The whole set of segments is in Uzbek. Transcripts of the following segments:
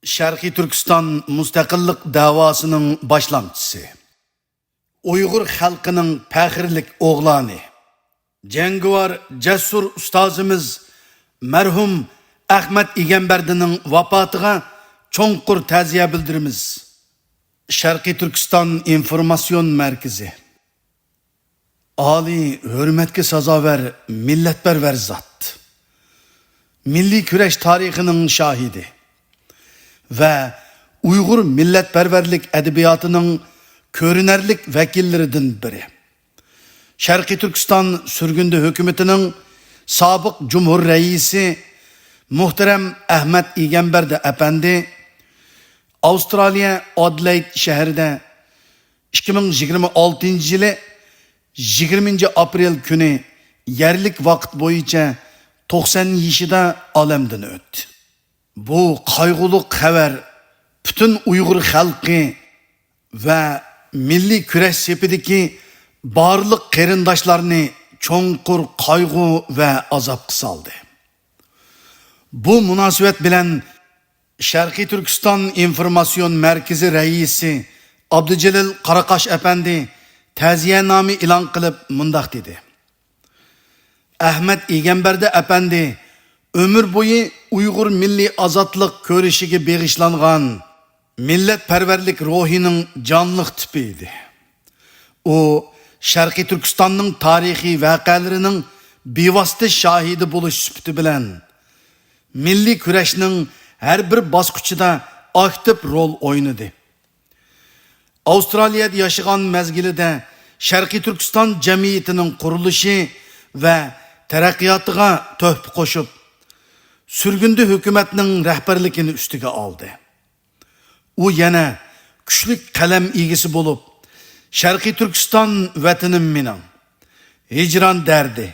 Sharqiy Turkiston mustaqillik davosining boshlamchisi. Uyg'ur xalqining faxrlik o'g'loni, jangovar jasur ustozimiz marhum Ahmad Egamberdining vafotiga cho'nqur ta'ziya bildiramiz. Sharqiy Turkiston informatsion markazi. Ali hurmatga sazovar millatparvar zot. Milliy kurash tarixining shohidi ve Uyghur milletperverlik edebiyatının görünərlik vekillerinden biri. Sharqiy Turkiston sürgündü hükümetinin sabık Cumhur Reisi muhterem Ahmad Egamberdi Efendi Avustraliya Adelaide şehrinde 2026 yılı 20 aprel günü yerlik vaqt boyunca 90 yaşında alemden öttü. Bu qayg'uli xabar bütün Uyg'ur xalqi ve milli kurash sepidagi barliq qarindoshlarni cho'nqur qayg'u ve azobga soldi. Bu munosabat bilan Sharqiy Turkiston informatsion markazi raisi Abdujalil Qaraqosh Efendi ta'ziyanoma e'lon qilib mundoq dedi. Ahmad Egamberdi Efendi ömür boyu Uyghur milli azatlık körüşüge bağışlanğan milletperverlik ruhinin canlıq tipiydi. O, Sharqiy Turkistonning tarihi vaqalarının bevosita şahidi buluş sübti bilen milli kurashning her bir bosqichida aktif rol oynadı. Avustraliyada yaşagan mezgilida Sharqiy Turkiston jamiyatining qurilishi ve terakkiyatıga töhfə qo'shib sürgündü hükümetinin rehberlikini üstüge aldı. O yana güçlük kalem ilgisi bulup, Sharqiy Turkiston vatinim mening, hicran derdi,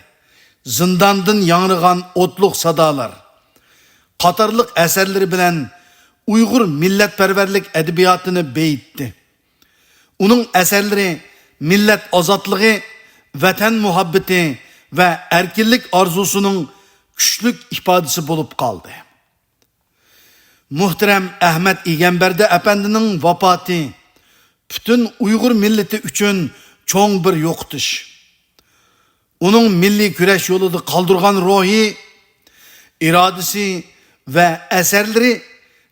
zindandın yanrıgan otluk sadalar, qatarlık eserleri bilen Uyghur milletperverlik edebiyatını beyitti. Onun eserleri millet azatlığı, vatan muhabbeti ve erkinlik arzusunun güçlük ifadesi bulup kaldı. Muhterem Ahmad Egamberdi Efendi'nin vefati bütün Uyghur milleti üçün çoğun bir yo'qotish. Onun milli kurash yo'lida qoldirgan ruhi, irodasi ve eserleri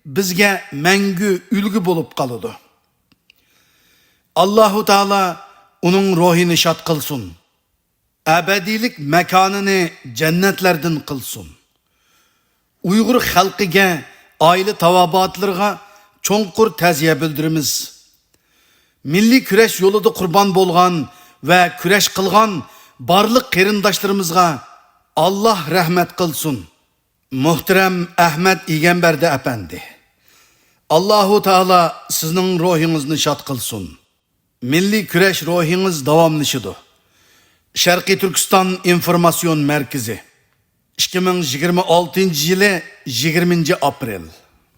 bizge mangu ulgu bulup qoladi. Allahu Teala onun ruhini shod qilsin. Ebedilik mekanını cennetlerden kılsın. Uyghur xalqiga, aile tavabatlarına çoğunqur ta'ziya bildirimiz. Milli kurash yolida qurban bolgan ve kurash qilgan barliq qarindoshlarımızga Allah rahmet kılsın. Muhterem Ahmad Egamberdi Efendi. Allahu Teala sizning ruhingizni shod qilsin. Milli kurash ruhingiz davomlashidir. Sharqiy Turkiston informatsion markazi 2026 yılı 20 aprel